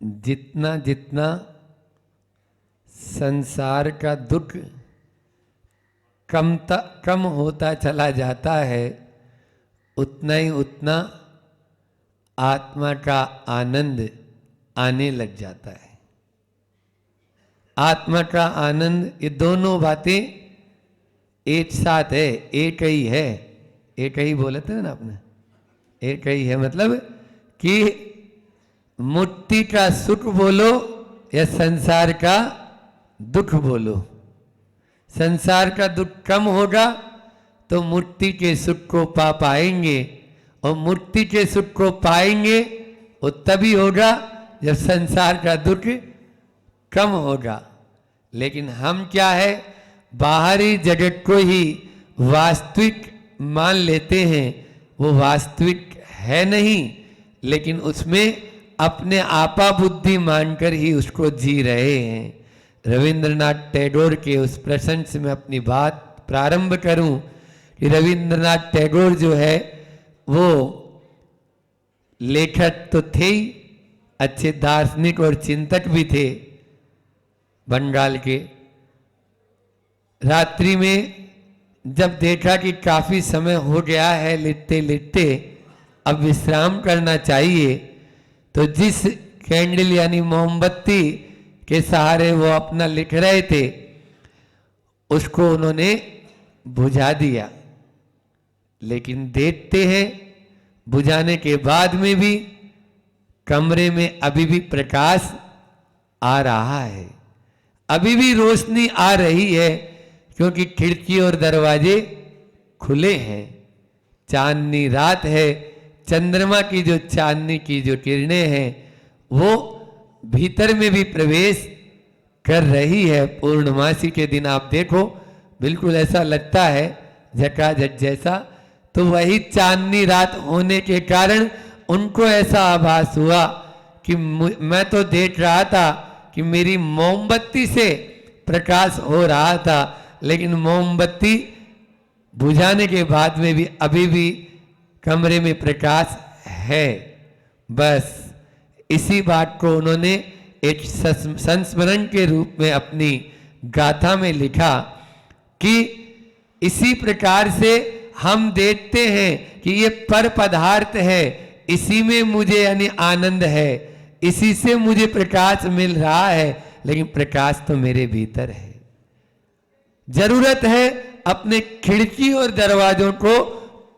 जितना जितना संसार का दुख कम होता चला जाता है, उतना ही उतना आत्मा का आनंद आने लग जाता है। आत्मा का आनंद, ये दोनों बातें एक साथ है, एक ही है। एक ही बोले थे ना आपने, एक ही है मतलब कि मुक्ति का सुख बोलो या संसार का दुख बोलो। संसार का दुख कम होगा तो मुक्ति के सुख को पा पाएंगे, और मुक्ति के सुख को पाएंगे वो तभी होगा जब संसार का दुख कम होगा। लेकिन हम क्या है, बाहरी जगत को ही वास्तविक मान लेते हैं। वो वास्तविक है नहीं, लेकिन उसमें अपने आपा बुद्धि मानकर ही उसको जी रहे हैं। रविंद्रनाथ टैगोर के उस प्रसंग से मैं अपनी बात प्रारंभ करूं कि रविंद्रनाथ टैगोर जो है वो लेखक तो थे ही, अच्छे दार्शनिक और चिंतक भी थे बंगाल के। रात्रि में जब देखा कि काफी समय हो गया है लिखते लिखते, अब विश्राम करना चाहिए, तो जिस कैंडल यानी मोमबत्ती के सहारे वो अपना लिख रहे थे उसको उन्होंने बुझा दिया। लेकिन देखते हैं बुझाने के बाद में भी कमरे में अभी भी प्रकाश आ रहा है, अभी भी रोशनी आ रही है, क्योंकि खिड़की और दरवाजे खुले हैं। चांदनी रात है, चंद्रमा की जो चांदनी की जो किरणें हैं वो भीतर में भी प्रवेश कर रही है। पूर्णमासी के दिन आप देखो बिल्कुल ऐसा लगता है झकाझक जैसा। तो वही चांदनी रात होने के कारण उनको ऐसा आभास हुआ कि मैं तो देख रहा था कि मेरी मोमबत्ती से प्रकाश हो रहा था, लेकिन मोमबत्ती बुझाने के बाद में भी अभी भी कमरे में प्रकाश है। बस इसी बात को उन्होंने एक संस्मरण के रूप में अपनी गाथा में लिखा कि इसी प्रकार से हम देखते हैं कि ये पर पदार्थ है, इसी में मुझे यानी आनंद है, इसी से मुझे प्रकाश मिल रहा है, लेकिन प्रकाश तो मेरे भीतर है। जरूरत है अपने खिड़की और दरवाजों को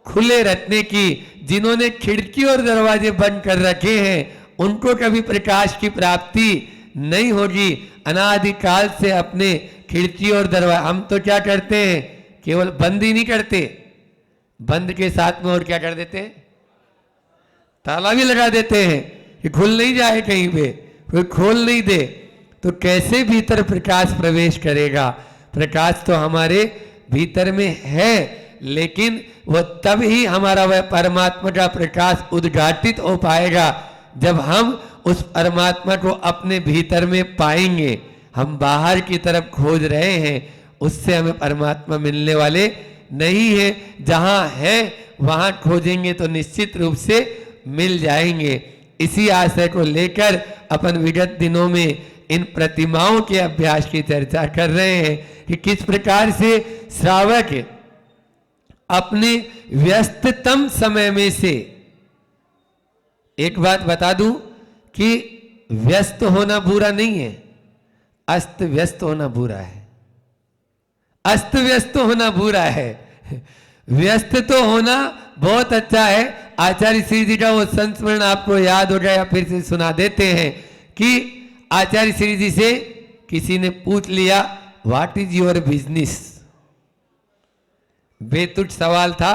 खुले रखने की। जिन्होंने खिड़की और दरवाजे बंद कर रखे हैं उनको कभी प्रकाश की प्राप्ति नहीं होगी। अनादिकाल से अपने खिड़की और दरवाजे, हम तो क्या करते हैं, केवल बंद ही नहीं करते, बंद के साथ में और क्या कर देते हैं, ताला भी लगा देते हैं कि खुल नहीं जाए, कहीं पे कोई खोल नहीं दे, तो कैसे भीतर प्रकाश प्रवेश करेगा। प्रकाश तो हमारे भीतर में है, लेकिन वह तब ही हमारा वह परमात्मा का प्रकाश उद्घाटित हो पाएगा जब हम उस परमात्मा को अपने भीतर में पाएंगे। हम बाहर की तरफ खोज रहे हैं, उससे हमें परमात्मा मिलने वाले नहीं है। जहां है वहां खोजेंगे तो निश्चित रूप से मिल जाएंगे। इसी आशय को लेकर अपन विगत दिनों में इन प्रतिमाओं के अभ्यास की चर्चा कर रहे हैं कि किस प्रकार से श्रावक अपने व्यस्ततम समय में से, एक बात बता दूं कि व्यस्त होना बुरा नहीं है, अस्त व्यस्त होना बुरा है। अस्त व्यस्त होना बुरा है, व्यस्त तो होना बहुत अच्छा है। आचार्य श्री जी का वो संस्मरण आपको याद हो गया, फिर से सुना देते हैं कि आचार्य श्री जी से किसी ने पूछ लिया, व्हाट इज योर बिजनेस। बेतुक सवाल था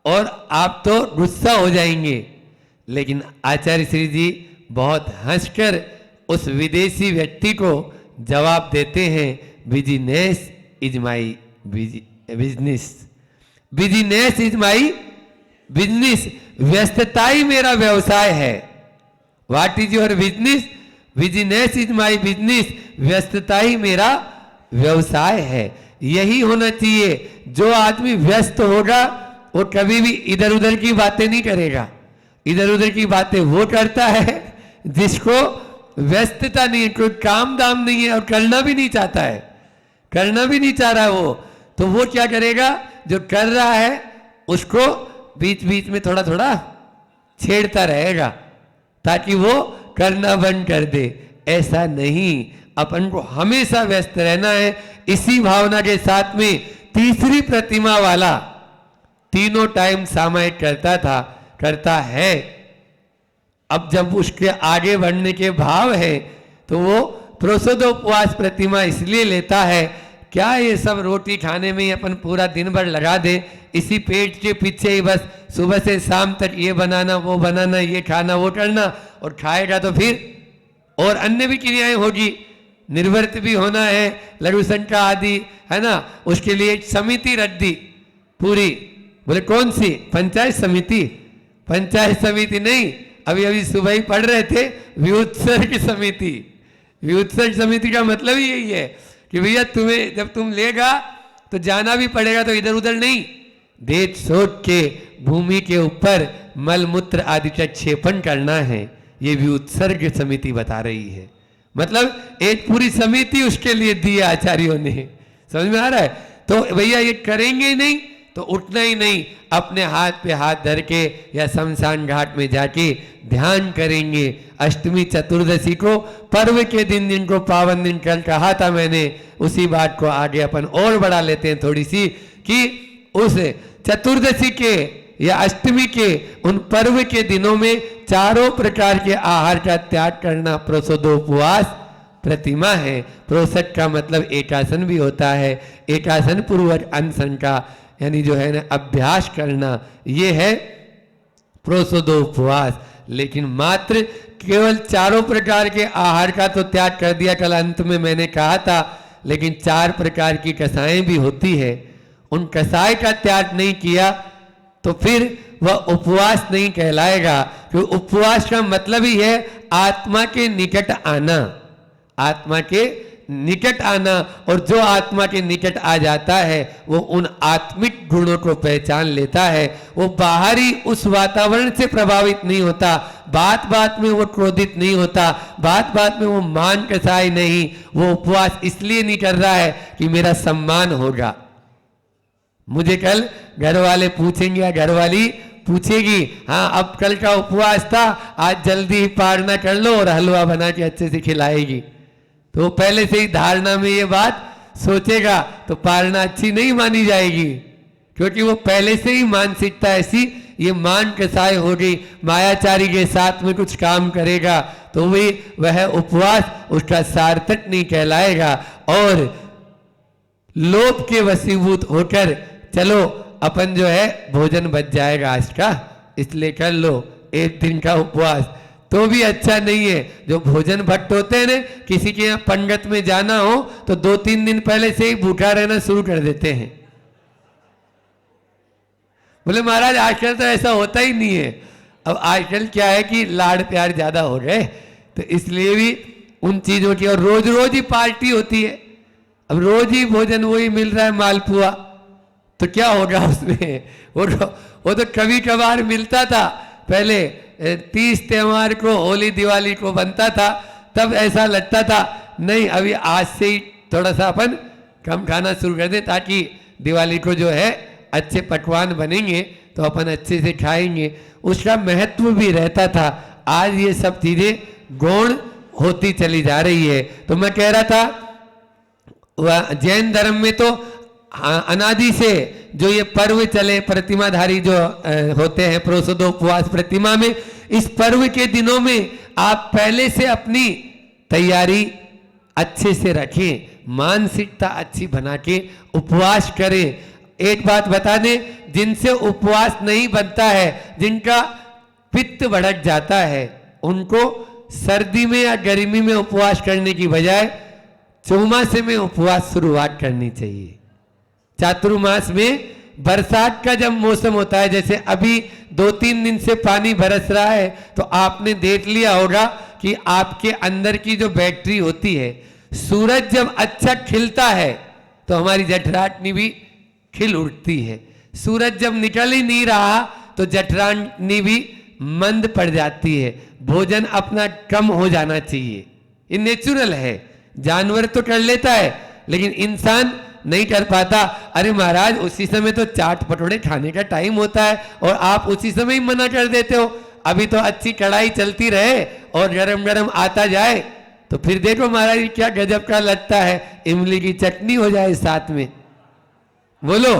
और आप तो गुस्सा हो जाएंगे, लेकिन आचार्य श्री जी बहुत हंसकर उस विदेशी व्यक्ति को जवाब देते हैं, business is my business, business is my business, व्यस्तता ही मेरा व्यवसाय है। What is your business, business is my business, व्यस्तता ही मेरा व्यवसाय है। यही होना चाहिए। जो आदमी व्यस्त होगा वो कभी भी इधर उधर की बातें नहीं करेगा। इधर उधर की बातें वो करता है जिसको व्यस्तता नहीं है, कोई काम दाम नहीं है और करना भी नहीं चाहता है, करना भी नहीं चाह रहा है वो, तो वो क्या करेगा, जो कर रहा है उसको बीच बीच में थोड़ा थोड़ा छेड़ता रहेगा ताकि वो करना बंद कर दे। ऐसा नहीं, अपन को हमेशा व्यस्त रहना है। इसी भावना के साथ में तीसरी प्रतिमा वाला तीनों टाइम सामायिक करता था, करता है। अब जब उसके आगे बढ़ने के भाव है तो वो प्रोसोदोपवास प्रतिमा इसलिए लेता है, क्या ये सब रोटी खाने में ही अपन पूरा दिन भर लगा दे, इसी पेट के पीछे ही बस सुबह से शाम तक ये बनाना वो बनाना, ये खाना वो करना, और खाएगा तो फिर और अन्य भी क्रियाएं होगी, निर्वर्त भी होना है, लघु संख्या आदि है ना, उसके लिए एक समिति रख दी पूरी। बोले कौन सी? पंचायत समिति। पंचायत समिति नहीं, अभी अभी सुबह ही पढ़ रहे थे, व्युत्सर्ग समिति। व्युत्सर्ग समिति का मतलब ही यही है कि भैया तुम्हें जब तुम लेगा तो जाना भी पड़ेगा, तो इधर उधर नहीं, देख सोच के भूमि के ऊपर मल मूत्र आदि का क्षेपण करना है। ये व्युत्सर्ग समिति बता रही है, मतलब एक पूरी समिति उसके लिए दी है आचार्यों ने। समझ में आ रहा है? तो भैया ये करेंगे ही नहीं तो उठना ही नहीं, अपने हाथ पे हाथ धर के या शमशान घाट में जाके ध्यान करेंगे। अष्टमी चतुर्दशी को पर्व के दिन, जिनको पावन दिन कल कहा था मैंने, उसी बात को आगे अपन और बढ़ा लेते हैं थोड़ी सी, कि उस चतुर्दशी के या अष्टमी के उन पर्व के दिनों में चारों प्रकार के आहार का त्याग करना प्रोसोदोपवास प्रतिमा है। प्रोसद का मतलब एकासन भी होता है, एकासन पूर्वक अनशन का यानी जो है ना अभ्यास करना, ये है प्रोसोदोपवास। लेकिन मात्र केवल चारों प्रकार के आहार का तो त्याग कर दिया, कल अंत में मैंने कहा था, लेकिन 4 प्रकार की कसाएं भी होती है, उन कसाय का त्याग नहीं किया तो फिर वह उपवास नहीं कहलाएगा। क्योंकि उपवास का मतलब ही है आत्मा के निकट आना, आत्मा के निकट आना, और जो आत्मा के निकट आ जाता है वो उन आत्मिक गुणों को पहचान लेता है, वो बाहरी उस वातावरण से प्रभावित नहीं होता, बात बात में वो क्रोधित नहीं होता, बात बात में वो मान कसाई नहीं। वो उपवास इसलिए नहीं कर रहा है कि मेरा सम्मान होगा। मुझे कल घर वाले पूछेंगे या घर वाली पूछेगी, हाँ अब कल का उपवास था, आज जल्दी ही पारना कर लो और हलवा बना के अच्छे से खिलाएगी, तो पहले से ही धारणा में ये बात सोचेगा तो पारना अच्छी नहीं मानी जाएगी, क्योंकि वो पहले से ही मानसिकता ऐसी, ये मान कसाय हो गई। मायाचारी के साथ में कुछ काम करेगा तो वह उपवास उसका सार्थक नहीं कहलाएगा, और लोभ के वशीभूत होकर चलो अपन जो है भोजन बच जाएगा आज का, इसलिए कर लो एक दिन का उपवास, तो भी अच्छा नहीं है। जो भोजन भट्ट होते हैं ना, किसी के यहाँ पंगत में जाना हो तो 2-3 दिन पहले से ही भूखा रहना शुरू कर देते हैं। बोले महाराज आजकल तो ऐसा होता ही नहीं है। अब आजकल क्या है कि लाड़ प्यार ज्यादा हो गए, तो इसलिए भी उन चीजों की, और रोज रोज ही पार्टी होती है। अब रोज ही भोजन वही मिल रहा है मालपुआ, तो क्या होगा उसमें? वो तो कभी कभार मिलता था, पहले 30 त्योहार को, होली दिवाली को बनता था, तब ऐसा लगता था नहीं अभी आज से ही थोड़ा सा अपन कम खाना शुरू कर दें, ताकि दिवाली को जो है अच्छे पकवान बनेंगे तो अपन अच्छे से खाएंगे, उसका महत्व भी रहता था। आज ये सब चीजें गौण होती चली जा रही है। तो मैं कह रहा था जैन धर्म में तो अनादि से जो ये पर्व चले, प्रतिमाधारी जो होते हैं प्रोसोदोपवास प्रतिमा में, इस पर्व के दिनों में आप पहले से अपनी तैयारी अच्छे से रखें, मानसिकता अच्छी बना के उपवास करें। एक बात बता दें, जिनसे उपवास नहीं बनता है, जिनका पित्त भड़क जाता है, उनको सर्दी में या गर्मी में उपवास करने की बजाय चौमासे में उपवास शुरुआत करनी चाहिए। चातुर्मास में बरसात का जब मौसम होता है, जैसे अभी 2-3 दिन से पानी बरस रहा है, तो आपने देख लिया होगा कि आपके अंदर की जो बैटरी होती है, सूरज जब अच्छा खिलता है तो हमारी जठराग्नि भी खिल उठती है। सूरज जब निकल ही नहीं रहा तो जठराग्नि भी मंद पड़ जाती है, भोजन अपना कम हो जाना चाहिए। ये नेचुरल है, जानवर तो कर लेता है लेकिन इंसान नहीं कर पाता। अरे महाराज उसी समय तो चाट पटोड़े खाने का टाइम होता है और आप उसी समय ही मना कर देते हो। अभी तो अच्छी कढ़ाई चलती रहे और गरम गरम आता जाए तो फिर देखो महाराज क्या गजब का लगता है, इमली की चटनी हो जाए साथ में। बोलो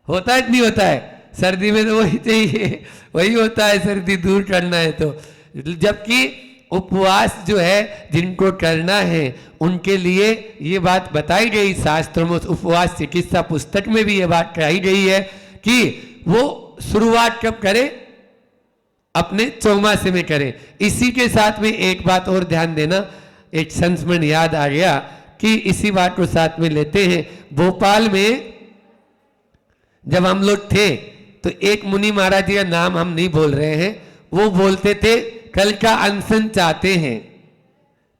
होता है नहीं होता है? सर्दी में तो वही चाहिए, वही होता है सर्दी दूर करना है तो। जबकि उपवास जो है जिनको करना है उनके लिए ये बात बताई गई शास्त्रों में, उपवास चिकित्सा पुस्तक में भी ये बात कही गई है कि वो शुरुआत कब करे, अपने चौमासे में करे। इसी के साथ में एक बात और ध्यान देना, एक संस्मरण याद आ गया कि इसी बात को साथ में लेते हैं। भोपाल में जब हम लोग थे तो एक मुनि महाराज जी का नाम हम नहीं बोल रहे हैं, वो बोलते थे कल का अनशन चाहते हैं।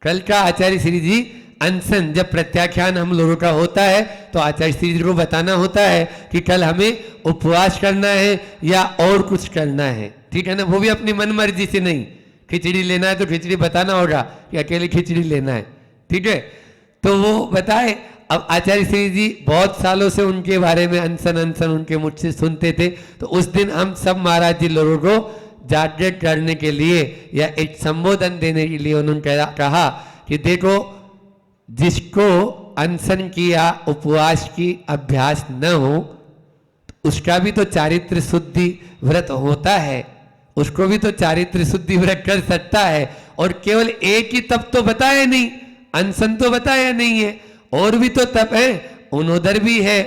कल का आचार्य श्री जी अनशन, जब प्रत्याख्यान हम लोगों का होता है तो आचार्य श्री जी को बताना होता है कि कल हमें उपवास करना है या और कुछ करना है, ठीक है ना। वो भी अपनी मन मर्जी से नहीं, खिचड़ी लेना है तो खिचड़ी बताना होगा कि अकेले खिचड़ी लेना है, ठीक है। तो वो बताए। अब आचार्य श्री जी बहुत सालों से उनके बारे में अनशन उनके मुझसे सुनते थे, तो उस दिन हम सब महाराज जी लोगों को जागृत करने के लिए या एक संबोधन देने के लिए उन्होंने कहा कि देखो जिसको अनशन की या उपवास की अभ्यास न हो उसका भी तो चारित्र शुद्धि व्रत होता है, उसको भी तो चारित्र शुद्धि व्रत कर सकता है। और केवल एक ही तप तो बताया नहीं, अनशन तो बताया नहीं है, और भी तो तप है, उनोदर भी है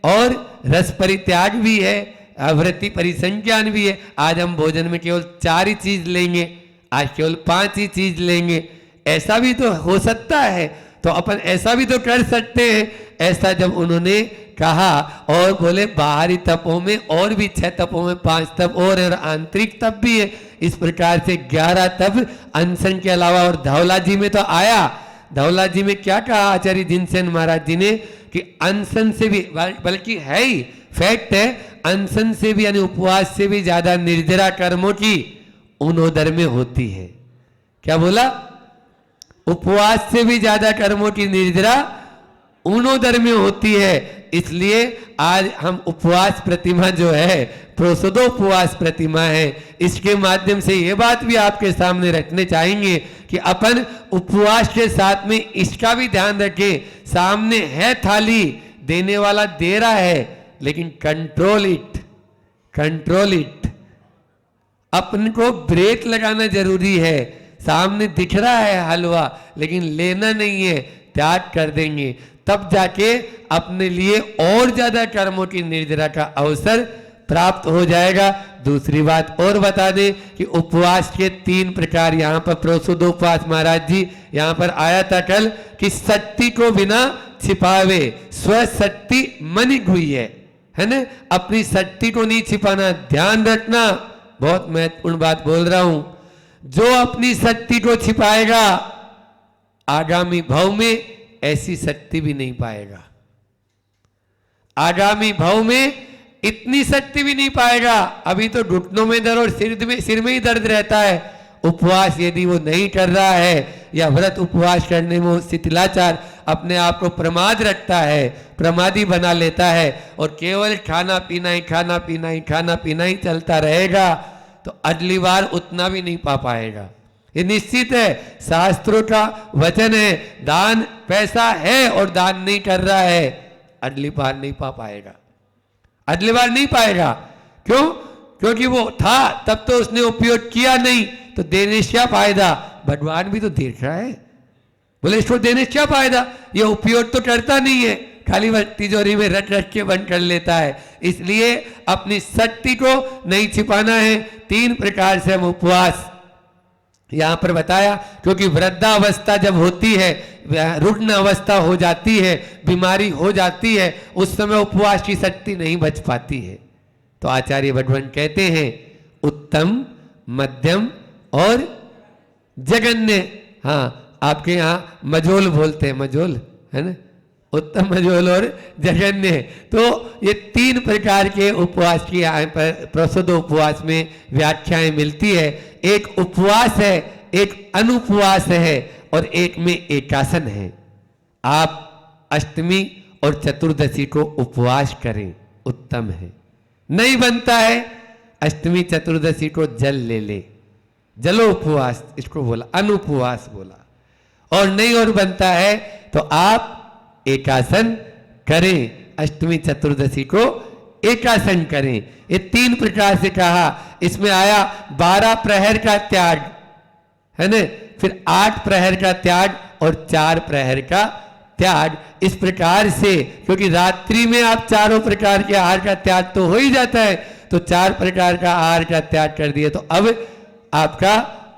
और रस परित्याग भी है, अवृत्ति परिसंज्ञान भी है। आज हम भोजन में केवल 4 ही चीज लेंगे, आज केवल 5 ही चीज लेंगे, ऐसा भी तो हो सकता है। तो अपन ऐसा भी तो कर सकते हैं। ऐसा जब उन्होंने कहा और बोले बाहरी तपों में और भी 6 तपों में 5 तप और आंतरिक तप भी है, इस प्रकार से 11 तप अनशन के अलावा। और धौला जी में तो आया, धौला जी में क्या कहा आचार्य जिनसेन महाराज जी ने कि अनशन से भी, बल्कि है ही फैक्ट है, अनशन से भी यानी उपवास से भी ज्यादा निर्जरा कर्मों की उनोदर में होती है। क्या बोला? उपवास से भी ज्यादा कर्मों की निर्जरा उनोदर में होती है। इसलिए आज हम उपवास प्रतिमा जो है प्रोसदोपवास प्रतिमा है, इसके माध्यम से ये बात भी आपके सामने रखने चाहेंगे कि अपन उपवास के साथ में इसका भी ध्यान रखें। सामने है थाली, देने वाला दे रहा है, लेकिन कंट्रोल इट, कंट्रोल इट। अपन को ब्रेक लगाना जरूरी है। सामने दिख रहा है हलवा लेकिन लेना नहीं है, त्याग कर देंगे, तब जाके अपने लिए और ज्यादा कर्मों की निर्जरा का अवसर प्राप्त हो जाएगा। दूसरी बात और बता दें कि उपवास के 3 प्रकार यहाँ पर प्रोसदोपवास महाराज जी यहाँ पर आया था कल कि शक्ति को बिना छिपावे स्वशक्ति मनि हुई है ना। अपनी शक्ति को नहीं छिपाना, ध्यान रखना, बहुत महत्वपूर्ण बात बोल रहा हूं। जो अपनी शक्ति को छिपाएगा आगामी भव में ऐसी शक्ति भी नहीं पाएगा, आगामी भव में इतनी शक्ति भी नहीं पाएगा। अभी तो घुटनों में दर्द और सिर में ही दर्द रहता है। उपवास यदि वो नहीं कर रहा है या व्रत उपवास करने में शिथिलाचार अपने आप को प्रमाद रखता है, प्रमादी बना लेता है और केवल खाना पीना ही खाना पीना ही खाना पीना ही चलता रहेगा तो अगली बार उतना भी नहीं पा पाएगा। ये निश्चित है, शास्त्रों का वचन है, दान पैसा है और दान नहीं कर रहा है, अगली बार नहीं पा पाएगा, अगली बार नहीं पाएगा। क्यों? क्योंकि वो था तब तो उसने उपयोग किया नहीं, तो देने से क्या फायदा? भगवान भी तो देख रहा है, बोले इसको देने से क्या फायदा, ये उपयोग तो करता नहीं है, खाली वह तिजोरी में रख रख के बंद कर लेता है। इसलिए अपनी शक्ति को नहीं छिपाना है। 3 प्रकार से हम उपवास यहां पर बताया, क्योंकि वृद्धावस्था जब होती है, रुग्ण अवस्था हो जाती है, बीमारी हो जाती है, उस समय उपवास की शक्ति नहीं बच पाती है। तो आचार्य भगवान कहते हैं उत्तम, मध्यम और जगन्य। हाँ, आपके यहाँ मजोल बोलते हैं, मजोल है ना, उत्तम, मझोल और जघन्य। तो ये 3 प्रकार के उपवास की यहाँ पर प्रसुद्ध उपवास में व्याख्याएं मिलती है। एक उपवास है, एक अनुपवास है और एक में एकासन है। आप अष्टमी और चतुर्दशी को उपवास करें, उत्तम है। नहीं बनता है अष्टमी चतुर्दशी को जल ले ले, जलो उपवास इसको बोला, अनुपवास बोला। और नहीं और बनता है तो आप एकासन करें, अष्टमी चतुर्दशी को एकासन करें। ये 3 प्रकार से कहा। इसमें आया 12 प्रहर का त्याग, है ना, फिर 8 प्रहर का त्याग और 4 प्रहर का त्याग। इस प्रकार से, क्योंकि रात्रि में आप चारों प्रकार के आहार का त्याग तो हो ही जाता है, तो 4 प्रकार का आहार का त्याग कर दिए, तो अब आपका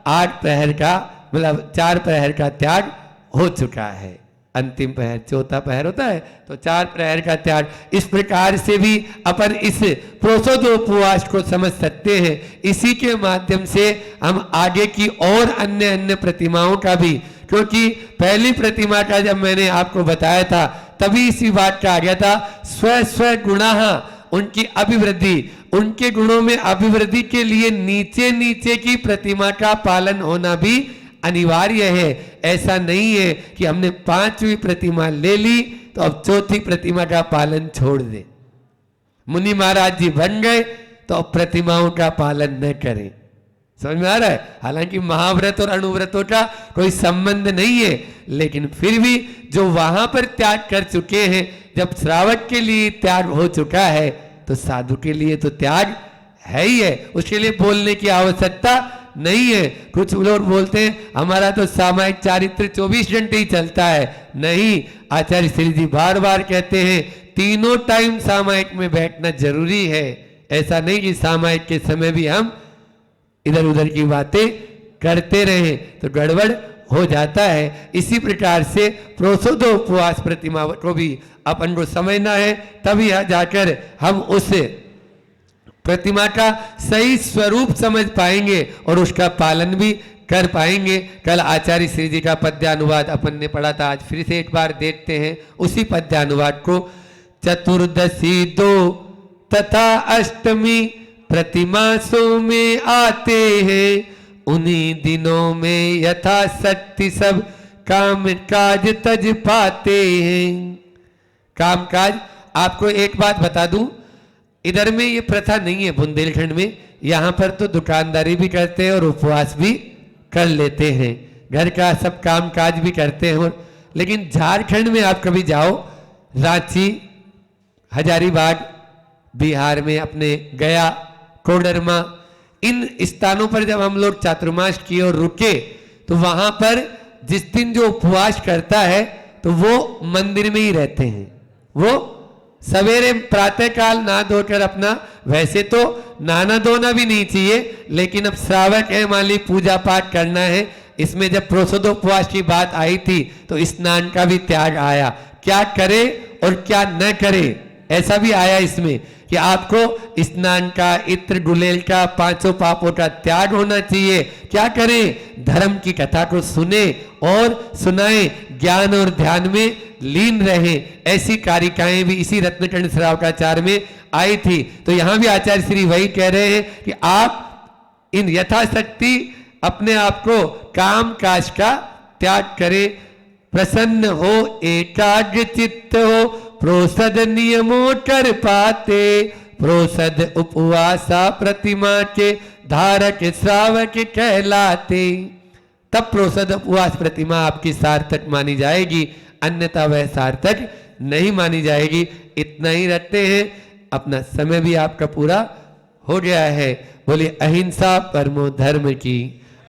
8 प्रहर का मतलब 4 प्रहर का त्याग हो चुका है। अंतिम प्रहर, चौथा प्रहर होता है, तो 4 प्रहर का त्याग। इस प्रकार से भी अपन इस प्रोसोद उपवास को समझ सकते हैं। इसी के माध्यम से हम आगे की और अन्य अन्य प्रतिमाओं का भी, क्योंकि पहली प्रतिमा का जब मैंने आपको बताया था तभी इसी बात का आ गया था, स्व स्व गुणाः, उनकी अभिवृद्धि, उनके गुणों में अभिवृद्धि के लिए नीचे नीचे की प्रतिमा का पालन होना भी अनिवार्य है। ऐसा नहीं है कि हमने 5वीं प्रतिमा ले ली तो अब 4थी प्रतिमा का पालन छोड़ दे। मुनि महाराज जी बन गए तो अब प्रतिमाओं का पालन न करें। समझ में आ रहा है? हालांकि महाव्रत और अणुव्रतों का कोई संबंध नहीं है, लेकिन फिर भी जो वहां पर त्याग कर चुके हैं, जब श्रावक के लिए त्याग हो चुका है तो साधु के लिए तो त्याग है ही है, उसके लिए बोलने की आवश्यकता नहीं है। कुछ लोग बोलते हैं हमारा तो सामायिक चारित्र 24 घंटे ही चलता है। नहीं, आचार्य श्री जी बार बार कहते हैं तीनों टाइम सामायिक में बैठना जरूरी है। ऐसा नहीं कि सामायिक के समय भी हम इधर उधर की बातें करते रहे तो गड़बड़ हो जाता है। इसी प्रकार से प्रोसोद उपवास प्रतिमा को भी अपन को समझना है, तभी जाकर हम उस प्रतिमा का सही स्वरूप समझ पाएंगे और उसका पालन भी कर पाएंगे। कल आचार्य श्री जी का पद्यानुवाद अपन ने पढ़ा था, आज फिर से एक बार देखते हैं उसी पद्यानुवाद को। चतुर्दशी 2 तथा अष्टमी प्रतिमासों में आते हैं, उन्हीं दिनों में यथाशक्ति सब काम काज तज पाते हैं। काम काज, आपको एक बात बता दूं, इधर में ये प्रथा नहीं है बुंदेलखंड में। यहाँ पर तो दुकानदारी भी करते हैं और उपवास भी कर लेते हैं, घर का सब काम काज भी करते हैं। लेकिन झारखंड में आप कभी जाओ, रांची, हजारीबाग, बिहार में अपने गया, कोडरमा, इन स्थानों पर जब हम लोग चातुर्मास की ओर रुके तो वहां पर जिस दिन जो उपवास करता है तो वो मंदिर में ही रहते हैं। वो सवेरे प्रातः काल नहा धोकर अपना, वैसे तो नहाना धोना भी नहीं चाहिए, लेकिन अब श्रावक है, मान ली पूजा पाठ करना है, इसमें जब प्रोसोदोपवास की बात आई थी तो स्नान का भी त्याग आया। क्या करे और क्या न करे ऐसा भी आया इसमें कि आपको स्नान का, इत्र गुलेल का, 5 पापों का त्याग होना चाहिए। क्या करें? धर्म की कथा को सुने और सुनाए, ज्ञान और ध्यान में लीन रहे। ऐसी कारिकाएं भी इसी रत्नखंड श्रावकाचार्य में आई थी। तो यहां भी आचार्य श्री वही कह रहे हैं कि आप इन यथाशक्ति अपने आप को काम काज का त्याग करें, प्रसन्न हो, एकाग्र चित्त हो, प्रोसद नियमों कर पाते, प्रोसद उपवासा प्रतिमा के धारक श्रावक कहलाते। तब प्रोसद उपवास प्रतिमा आपकी सार्थक मानी जाएगी, अन्यथा वह सार्थक नहीं मानी जाएगी। इतना ही रखते हैं, अपना समय भी आपका पूरा हो गया है। बोलिए अहिंसा परमो धर्म की।